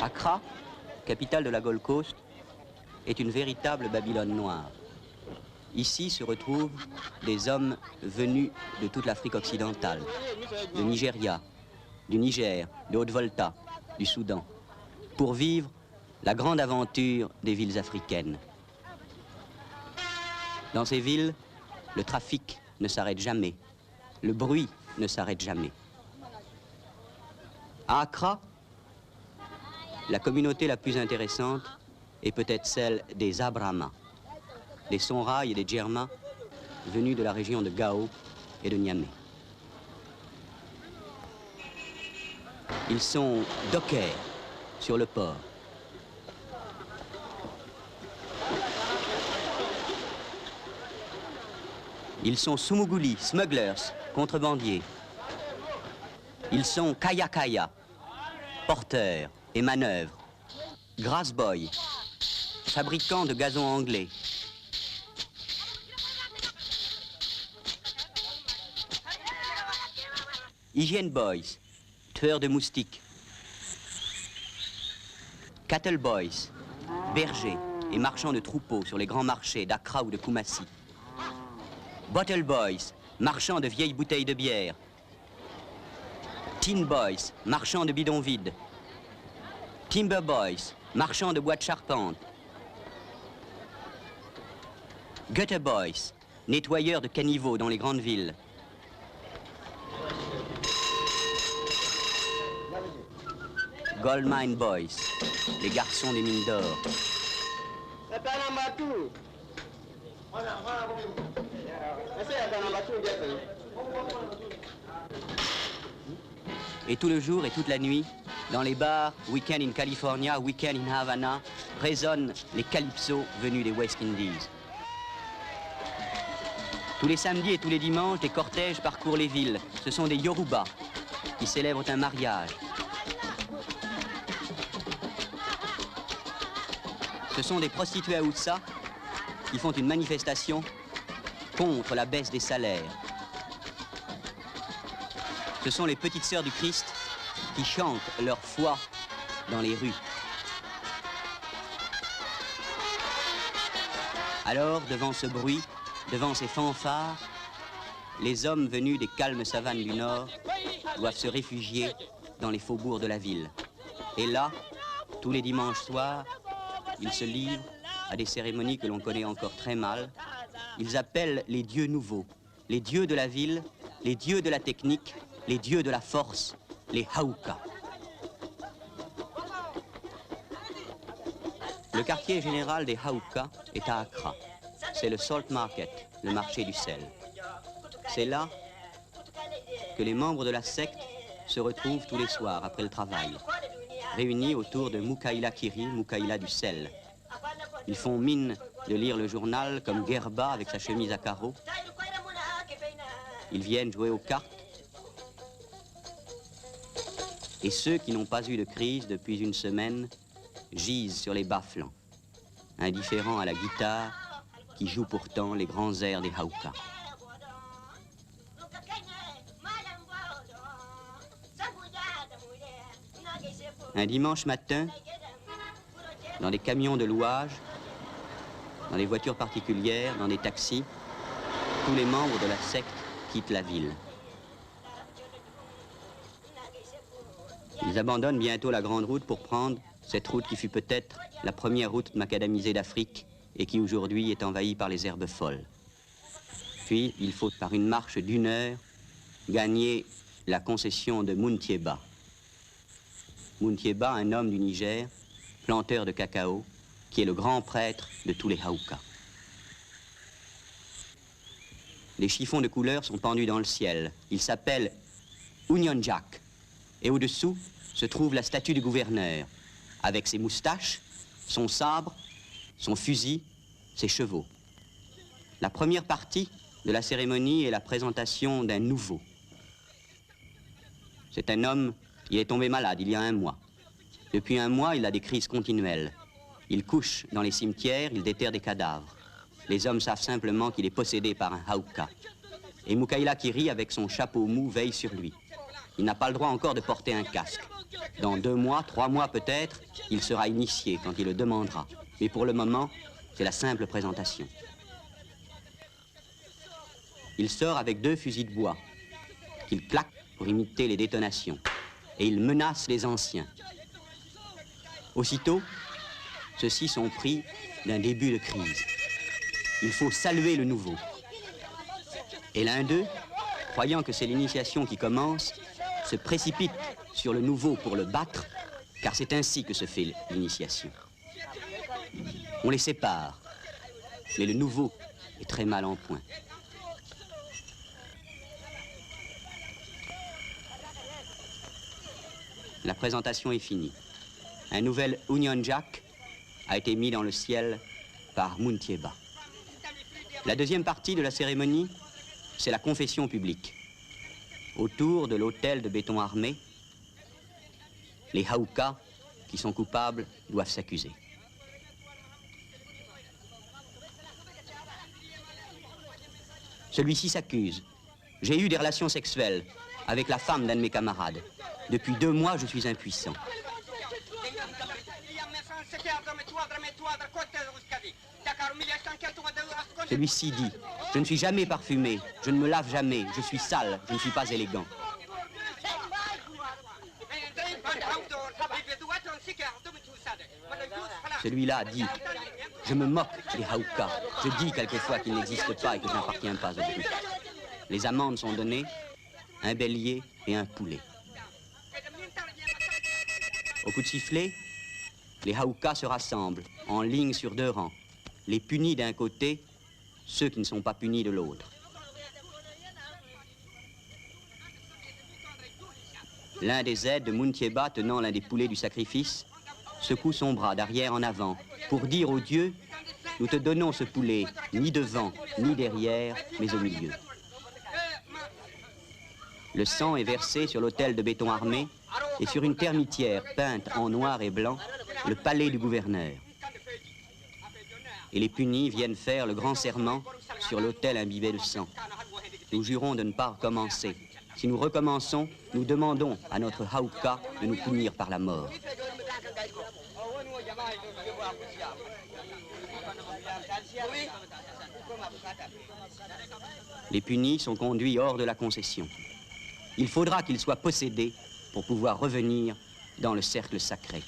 Accra, capitale de la Gold Coast, est une véritable Babylone noire. Ici se retrouvent des hommes venus de toute l'Afrique occidentale, de Nigeria, du Niger, de Haute-Volta, du Soudan, pour vivre la grande aventure des villes africaines. Dans ces villes, le trafic ne s'arrête jamais, le bruit ne s'arrête jamais. À Accra, la communauté la plus intéressante est peut-être celle des Abrama, des Sonrai et des Djerma venus de la région de Gao et de Niamey. Ils sont dockers sur le port. Ils sont sumuguli, smugglers, contrebandiers. Ils sont kaya-kaya, porteurs et manœuvres. Grass boy, fabricants de gazon anglais. Hygiene boys, tueurs de moustiques. Cattle boys, bergers et marchands de troupeaux sur les grands marchés d'Accra ou de Koumassi. Bottle boys, marchands de vieilles bouteilles de bière. Tin boys, marchands de bidons vides. Timber boys, marchands de bois de charpente. Gutter boys, nettoyeurs de caniveaux dans les grandes villes. Gold mine boys, les garçons des mines d'or. Et tout le jour et toute la nuit, dans les bars, Weekend in California, Weekend in Havana, résonnent les calypsos venus des West Indies. Tous les samedis et tous les dimanches, des cortèges parcourent les villes. Ce sont des Yoruba qui célèbrent un mariage. Ce sont des prostituées à Oussa qui font une manifestation contre la baisse des salaires. Ce sont les petites sœurs du Christ qui chantent leur foi dans les rues. Alors, devant ce bruit, devant ces fanfares, les hommes venus des calmes savanes du Nord doivent se réfugier dans les faubourgs de la ville. Et là, tous les dimanches soirs, ils se livrent à des cérémonies que l'on connaît encore très mal. Ils appellent les dieux nouveaux, les dieux de la ville, les dieux de la technique, les dieux de la force, les Hauka. Le quartier général des Hauka est à Accra. C'est le Salt Market, le marché du sel. C'est là que les membres de la secte se retrouvent tous les soirs après le travail, réunis autour de Mukaila Kiri, Mukaila du sel. Ils font mine de lire le journal comme Gerba avec sa chemise à carreaux. Ils viennent jouer aux cartes. Et ceux qui n'ont pas eu de crise depuis une semaine gisent sur les bas-flancs, indifférents à la guitare qui joue pourtant les grands airs des Hauka. Un dimanche matin, dans des camions de louage, dans des voitures particulières, dans des taxis, tous les membres de la secte quittent la ville. Ils abandonnent bientôt la grande route pour prendre cette route qui fut peut-être la première route macadamisée d'Afrique et qui aujourd'hui est envahie par les herbes folles. Puis, il faut, par une marche d'1 heure, gagner la concession de Muntieba. Muntieba, un homme du Niger, planteur de cacao, qui est le grand prêtre de tous les Hauka. Les chiffons de couleur sont pendus dans le ciel. Ils s'appellent Union Jack. Et au-dessous se trouve la statue du gouverneur, avec ses moustaches, son sabre, son fusil, ses chevaux. La première partie de la cérémonie est la présentation d'un nouveau. C'est un homme, il est tombé malade il y a 1 mois. Depuis 1 mois, il a des crises continuelles. Il couche dans les cimetières, il déterre des cadavres. Les hommes savent simplement qu'il est possédé par un Hauka. Et Mukaila Kiri, avec son chapeau mou, veille sur lui. Il n'a pas le droit encore de porter un casque. Dans 2 mois, 3 mois peut-être, il sera initié quand il le demandera. Mais pour le moment, c'est la simple présentation. Il sort avec 2 fusils de bois qu'il claque pour imiter les détonations. Et il menace les anciens. Aussitôt, ceux-ci sont pris d'un début de crise. Il faut saluer le nouveau. Et l'un d'eux, croyant que c'est l'initiation qui commence, se précipite sur le nouveau pour le battre, car c'est ainsi que se fait l'initiation. On les sépare, mais le nouveau est très mal en point. La présentation est finie. Un nouvel Union Jack a été mis dans le ciel par Muntieba. La deuxième partie de la cérémonie, c'est la confession publique. Autour de l'autel de béton armé, les Haouka qui sont coupables doivent s'accuser. Celui-ci s'accuse. J'ai eu des relations sexuelles avec la femme d'un de mes camarades. Depuis 2 mois, je suis impuissant. Celui-ci dit, je ne suis jamais parfumé, je ne me lave jamais, je suis sale, je ne suis pas élégant. Celui-là dit, je me moque des Haouka, je dis quelquefois qu'ils n'existent pas et que je n'appartiens pas au groupe. Les amendes sont données, un bélier et un poulet. Au coup de sifflet, les Haouka se rassemblent en ligne sur 2 rangs. Les punis d'un côté, ceux qui ne sont pas punis de l'autre. L'un des aides de Muntieba, tenant l'un des poulets du sacrifice, secoue son bras d'arrière en avant pour dire au Dieu, nous te donnons ce poulet, ni devant, ni derrière, mais au milieu. Le sang est versé sur l'autel de béton armé et sur une termitière peinte en noir et blanc, le palais du gouverneur. Et les punis viennent faire le grand serment sur l'autel imbibé de sang. Nous jurons de ne pas recommencer. Si nous recommençons, nous demandons à notre Haouka de nous punir par la mort. Les punis sont conduits hors de la concession. Il faudra qu'ils soient possédés pour pouvoir revenir dans le cercle sacré.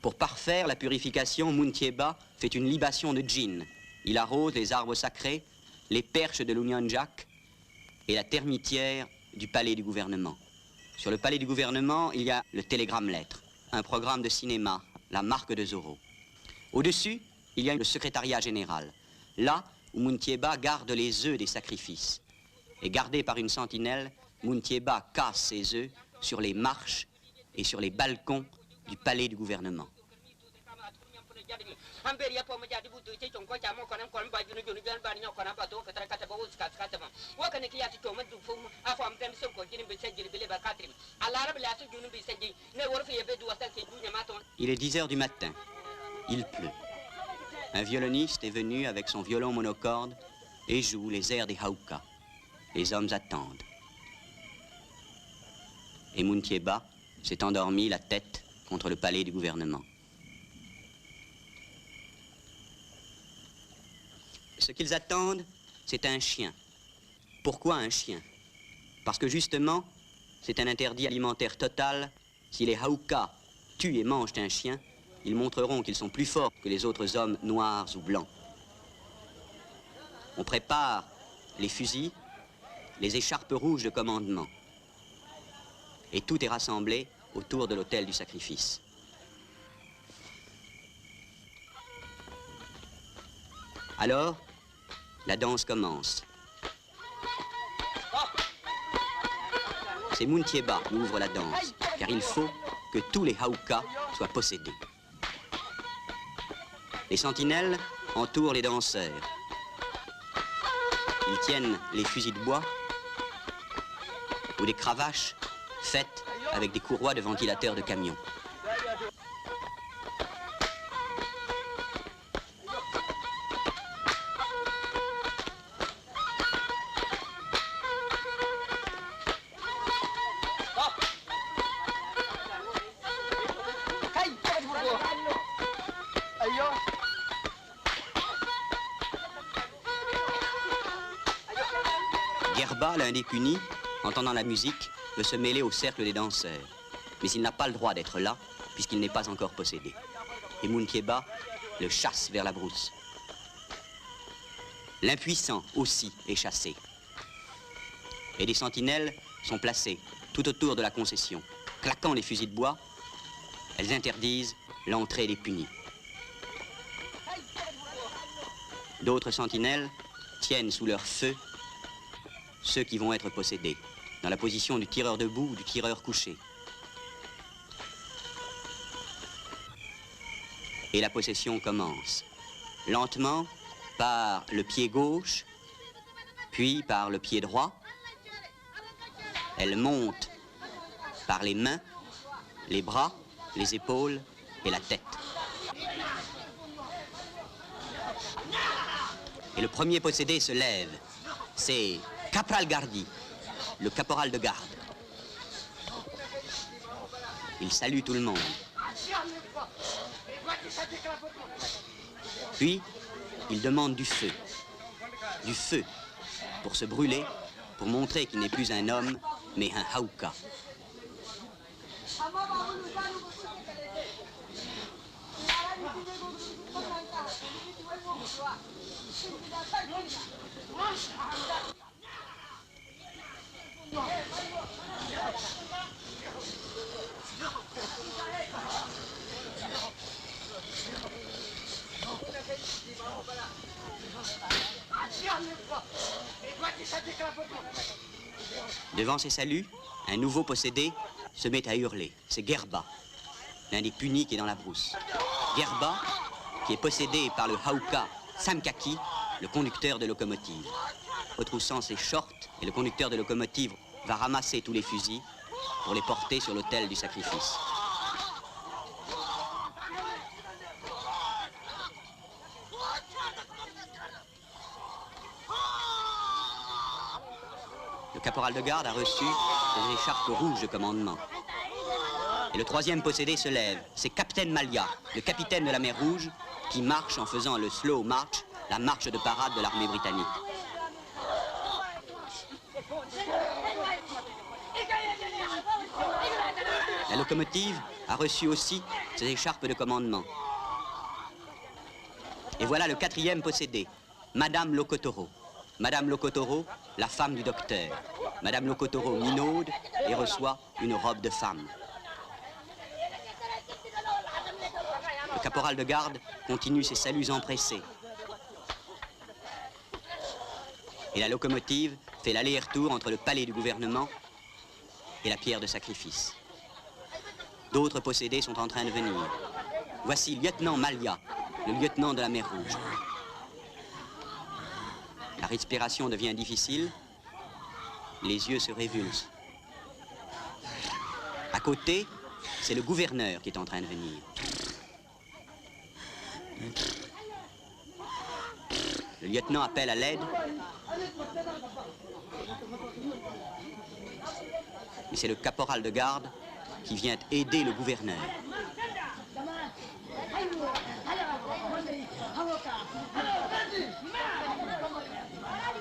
Pour parfaire la purification, Muntieba fait une libation de djinn. Il arrose les arbres sacrés, les perches de l'Union Jack et la termitière du palais du gouvernement. Sur le palais du gouvernement, il y a le télégramme-lettre, un programme de cinéma, la marque de Zorro. Au-dessus, il y a le secrétariat général, là où Muntieba garde les œufs des sacrifices. Et gardé par une sentinelle, Muntieba casse ses œufs sur les marches et sur les balcons du palais du gouvernement. Il est 10 heures du matin. Il pleut. Un violoniste est venu avec son violon monocorde et joue les airs des Haouka. Les hommes attendent. Et Muntieba s'est endormi la tête contre le palais du gouvernement. Ce qu'ils attendent, c'est un chien. Pourquoi un chien? Parce que justement, c'est un interdit alimentaire total. Si les Haouka tuent et mangent un chien, ils montreront qu'ils sont plus forts que les autres hommes noirs ou blancs. On prépare les fusils, les écharpes rouges de commandement. Et tout est rassemblé autour de l'autel du sacrifice. Alors, la danse commence. C'est Muntieba qui ouvre la danse, car il faut que tous les Haouka soient possédés. Les sentinelles entourent les danseurs. Ils tiennent les fusils de bois ou des cravaches faites avec des courroies de ventilateurs de camions. Gerba, l'un des punis, entendant la musique, veut se mêler au cercle des danseurs. Mais il n'a pas le droit d'être là, puisqu'il n'est pas encore possédé. Et Munkieba le chasse vers la brousse. L'impuissant aussi est chassé. Et des sentinelles sont placées tout autour de la concession. Claquant les fusils de bois, elles interdisent l'entrée des punis. D'autres sentinelles tiennent sous leur feu ceux qui vont être possédés, dans la position du tireur debout ou du tireur couché. Et la possession commence, lentement par le pied gauche, puis par le pied droit. Elle monte par les mains, les bras, les épaules et la tête. Et le premier possédé se lève. C'est Capral Gardi, le caporal de garde. Il salue tout le monde. Puis, il demande du feu. Du feu pour se brûler, pour montrer qu'il n'est plus un homme, mais un Hauka. Devant ces saluts, un nouveau possédé se met à hurler. C'est Gerba, l'un des punis qui est dans la brousse. Gerba, qui est possédé par le Hauka Samkaki, le conducteur de locomotive. Retroussant ses shorts, et le conducteur de locomotive va ramasser tous les fusils pour les porter sur l'autel du sacrifice. Le caporal de garde a reçu des écharpes rouges de commandement. Et le troisième possédé se lève. C'est Capitaine Malia, le capitaine de la mer Rouge, qui marche en faisant le slow march, la marche de parade de l'armée britannique. La locomotive a reçu aussi ses écharpes de commandement. Et voilà le quatrième possédé, Madame Lokotoro. Madame Lokotoro, la femme du docteur. Madame Lokotoro minaude et reçoit une robe de femme. Le caporal de garde continue ses saluts empressés. Et la locomotive fait l'aller-retour entre le palais du gouvernement et la pierre de sacrifice. D'autres possédés sont en train de venir. Voici lieutenant Malia, le lieutenant de la mer Rouge. La respiration devient difficile, les yeux se révulsent. À côté, c'est le gouverneur qui est en train de venir. Le lieutenant appelle à l'aide. Et c'est le caporal de garde qui vient aider le gouverneur.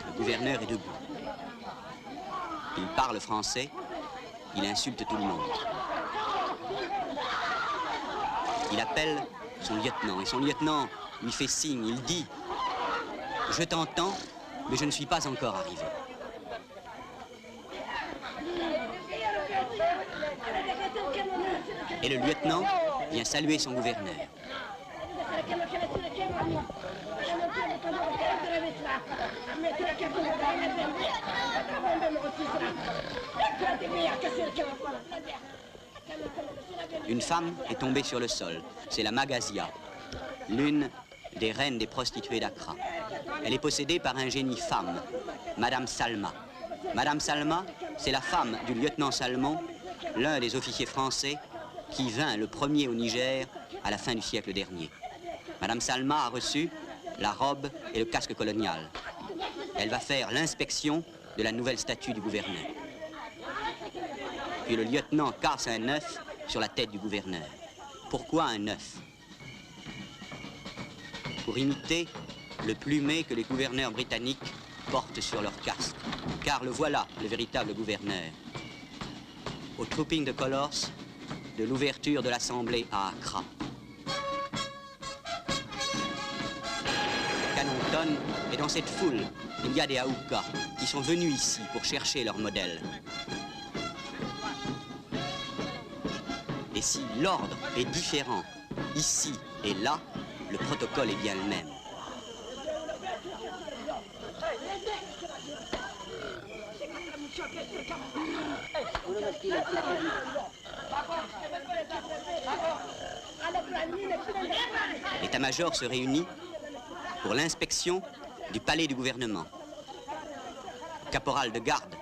Le gouverneur est debout. Il parle français, il insulte tout le monde. Il appelle son lieutenant et son lieutenant lui fait signe, il dit « Je t'entends, mais je ne suis pas encore arrivé. » Et le lieutenant vient saluer son gouverneur. Une femme est tombée sur le sol. C'est la Magazia, l'une des reines des prostituées d'Accra. Elle est possédée par un génie femme, Madame Salma. Madame Salma, c'est la femme du lieutenant Salmon, l'un des officiers français qui vint le premier au Niger à la fin du siècle dernier. Madame Salma a reçu la robe et le casque colonial. Elle va faire l'inspection de la nouvelle statue du gouverneur. Puis le lieutenant casse un œuf sur la tête du gouverneur. Pourquoi un œuf? Pour imiter le plumet que les gouverneurs britanniques portent sur leur casque, car le voilà, le véritable gouverneur. Au Trooping de Colors, de l'ouverture de l'Assemblée à Accra. Le canon tonne, et dans cette foule, il y a des Aoukas qui sont venus ici pour chercher leur modèle. Et si l'ordre est différent ici et là, le protocole est bien le même. L'état-major se réunit pour l'inspection du palais du gouvernement. Le caporal de garde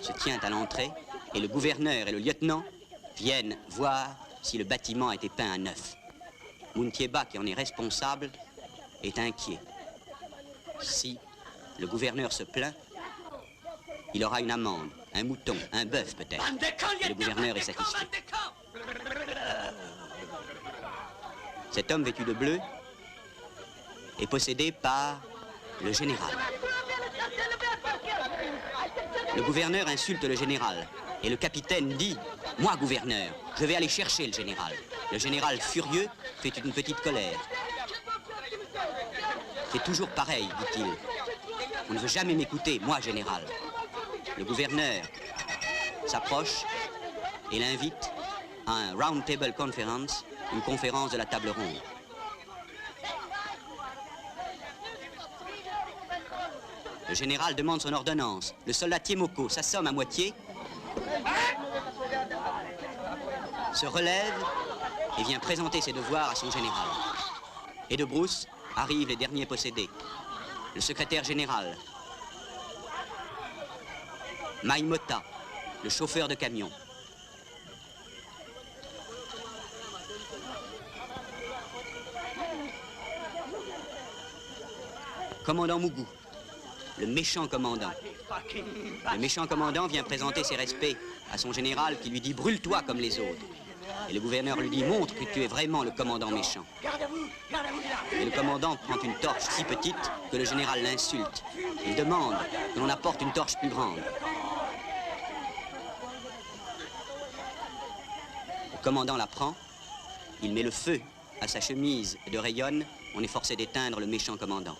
se tient à l'entrée et le gouverneur et le lieutenant viennent voir si le bâtiment a été peint à neuf. Muntieba, qui en est responsable, est inquiet. Si le gouverneur se plaint, il aura une amende, un mouton, un bœuf peut-être. Et le gouverneur est satisfait. Cet homme vêtu de bleu est possédé par le général. Le gouverneur insulte le général et le capitaine dit « Moi, gouverneur, je vais aller chercher le général ». Le général, furieux, fait une petite colère. « C'est toujours pareil, dit-il. On ne veut jamais m'écouter, moi, général. » Le gouverneur s'approche et l'invite à un Round Table Conference, une conférence de la table ronde. Le général demande son ordonnance. Le soldat Tiemoko s'assomme à moitié, se relève et vient présenter ses devoirs à son général. Et de brousse arrivent les derniers possédés. Le secrétaire général, Maïmota, le chauffeur de camion. Commandant Mougou, le méchant commandant. Le méchant commandant vient présenter ses respects à son général qui lui dit « Brûle-toi comme les autres ». Et le gouverneur lui dit « Montre que tu es vraiment le commandant méchant ». Et le commandant prend une torche si petite que le général l'insulte. Il demande que l'on apporte une torche plus grande. Le commandant la prend, il met le feu à sa chemise de rayonne, on est forcé d'éteindre le méchant commandant.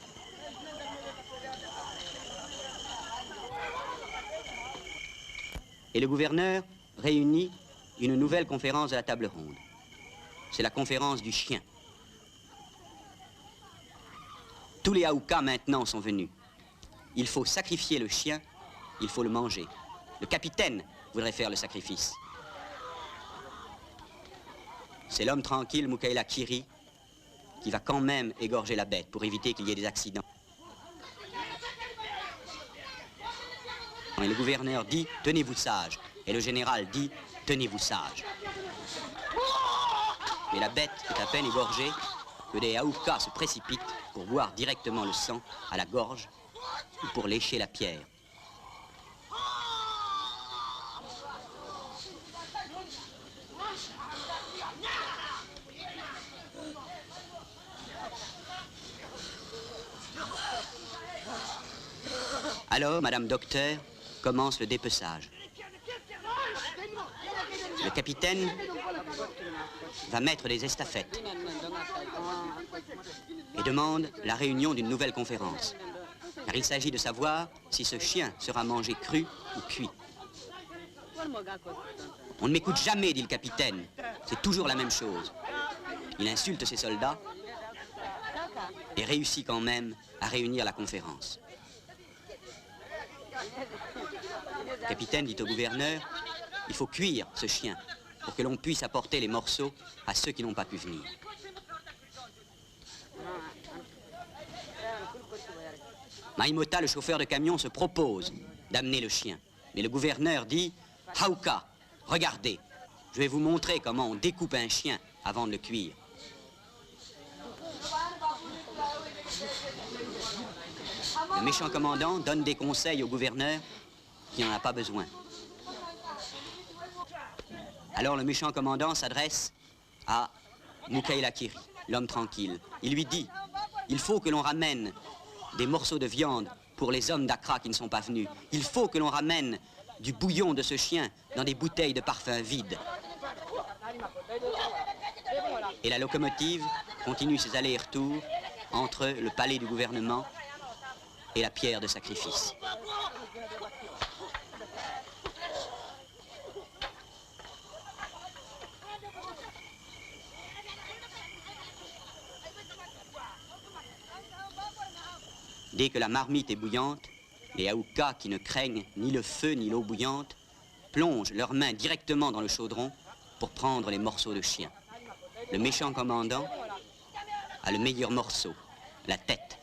Et le gouverneur réunit une nouvelle conférence de la table ronde. C'est la conférence du chien. Tous les Aoukas maintenant sont venus. Il faut sacrifier le chien, il faut le manger. Le capitaine voudrait faire le sacrifice. C'est l'homme tranquille, Mukaila Kiri, qui va quand même égorger la bête pour éviter qu'il y ait des accidents. Et le gouverneur dit « Tenez-vous sage ». Et le général dit « Tenez-vous sage ». Mais la bête est à peine égorgée que des Aoukas se précipitent pour boire directement le sang à la gorge ou pour lécher la pierre. Alors, Madame Docteur commence le dépeçage. Le capitaine va mettre des estafettes et demande la réunion d'une nouvelle conférence. Car il s'agit de savoir si ce chien sera mangé cru ou cuit. On ne m'écoute jamais, dit le capitaine. C'est toujours la même chose. Il insulte ses soldats et réussit quand même à réunir la conférence. Le capitaine dit au gouverneur, il faut cuire ce chien pour que l'on puisse apporter les morceaux à ceux qui n'ont pas pu venir. Maïmota, le chauffeur de camion, se propose d'amener le chien. Mais le gouverneur dit, Haouka, regardez, je vais vous montrer comment on découpe un chien avant de le cuire. Le méchant commandant donne des conseils au gouverneur qui n'en a pas besoin. Alors le méchant commandant s'adresse à Mukaila Kiri, l'homme tranquille. Il lui dit, il faut que l'on ramène des morceaux de viande pour les hommes d'Accra qui ne sont pas venus. Il faut que l'on ramène du bouillon de ce chien dans des bouteilles de parfum vides. Et la locomotive continue ses allers-retours entre le palais du gouvernement et la pierre de sacrifice. Dès que la marmite est bouillante, les Aoukas qui ne craignent ni le feu ni l'eau bouillante plongent leurs mains directement dans le chaudron pour prendre les morceaux de chien. Le méchant commandant a le meilleur morceau, la tête.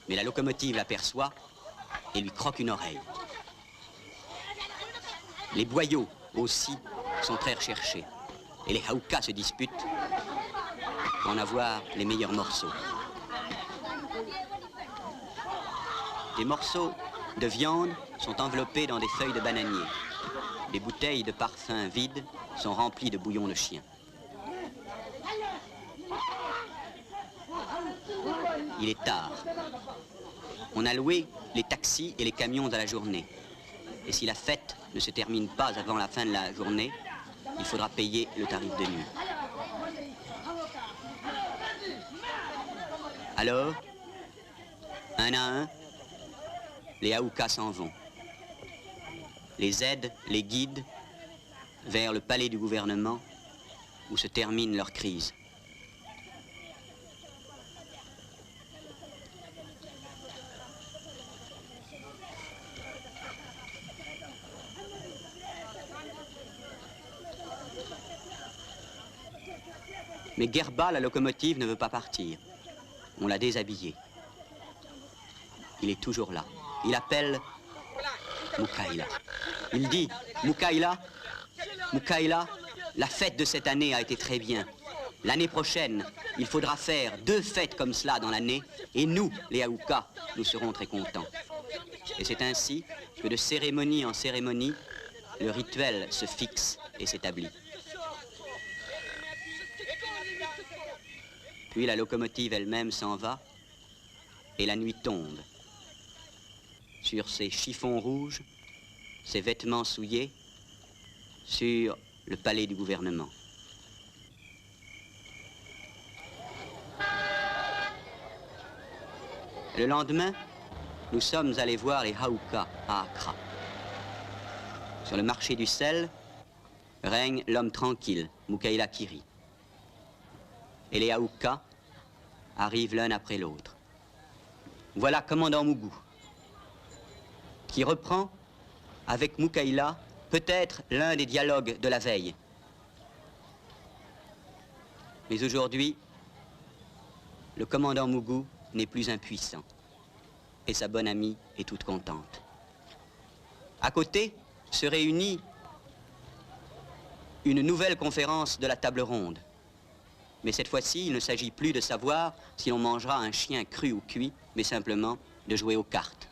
Mais la locomotive l'aperçoit et lui croque une oreille. Les boyaux aussi sont très recherchés. Et les Aoukas se disputent pour en avoir les meilleurs morceaux. Des morceaux de viande sont enveloppés dans des feuilles de bananier. Des bouteilles de parfum vides sont remplies de bouillon de chien. Il est tard. On a loué les taxis et les camions à la journée. Et si la fête ne se termine pas avant la fin de la journée, il faudra payer le tarif de nuit. Alors, un à un, les Aoukas s'en vont. Les aident, les guident vers le palais du gouvernement où se termine leur crise. Mais Gerba, la locomotive, ne veut pas partir. On l'a déshabillé. Il est toujours là. Il appelle Moukaïla. Il dit, Moukaïla, Moukaïla, la fête de cette année a été très bien. L'année prochaine, il faudra faire 2 fêtes comme cela dans l'année, et nous, les Aoukas, nous serons très contents. Et c'est ainsi que de cérémonie en cérémonie, le rituel se fixe et s'établit. Puis la locomotive elle-même s'en va et la nuit tombe. Sur ses chiffons rouges, ses vêtements souillés, sur le palais du gouvernement. Le lendemain, nous sommes allés voir les Aoukas à Accra. Sur le marché du sel règne l'homme tranquille, Moukaïla Kiri. Et les Aoukas arrivent l'un après l'autre. Voilà commandant Mougou, qui reprend avec Moukaïla peut-être l'un des dialogues de la veille. Mais aujourd'hui, le commandant Mougou n'est plus impuissant. Et sa bonne amie est toute contente. À côté se réunit une nouvelle conférence de la table ronde. Mais cette fois-ci, il ne s'agit plus de savoir si l'on mangera un chien cru ou cuit, mais simplement de jouer aux cartes.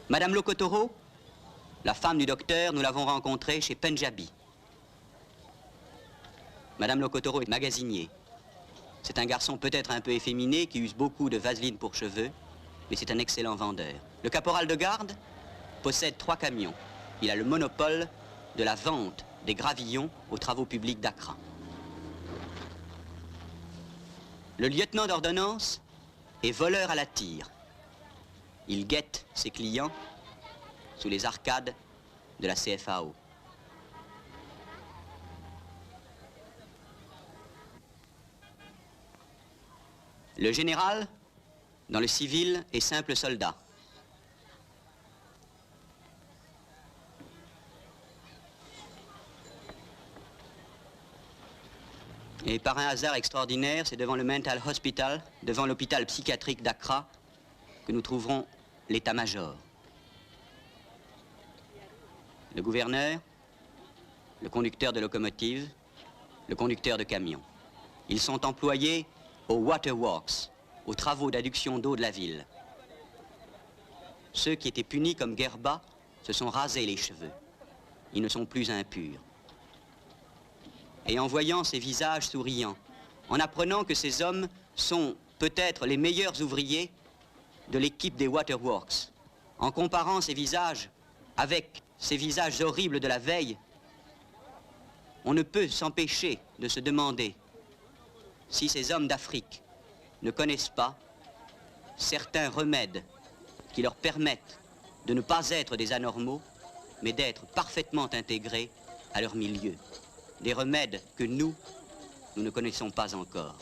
Madame Lokotoro, la femme du docteur, nous l'avons rencontrée chez Punjabi. Madame Lokotoro est magasinier. C'est un garçon peut-être un peu efféminé qui use beaucoup de vaseline pour cheveux, mais c'est un excellent vendeur. Le caporal de garde possède 3 camions. Il a le monopole de la vente des gravillons aux travaux publics d'Accra. Le lieutenant d'ordonnance est voleur à la tire. Il guette ses clients sous les arcades de la CFAO. Le général, dans le civil, est simple soldat. Et par un hasard extraordinaire, c'est devant le Mental Hospital, devant l'hôpital psychiatrique d'Accra, que nous trouverons l'état-major. Le gouverneur, le conducteur de locomotive, le conducteur de camion. Ils sont employés aux waterworks, aux travaux d'adduction d'eau de la ville. ceux qui étaient punis comme Gerba se sont rasés les cheveux. Ils ne sont plus impurs. Et en voyant ces visages souriants, en apprenant que ces hommes sont peut-être les meilleurs ouvriers de l'équipe des Waterworks, en comparant ces visages avec ces visages horribles de la veille, on ne peut s'empêcher de se demander si ces hommes d'Afrique ne connaissent pas certains remèdes qui leur permettent de ne pas être des anormaux, mais d'être parfaitement intégrés à leur milieu. Des remèdes que nous ne connaissons pas encore.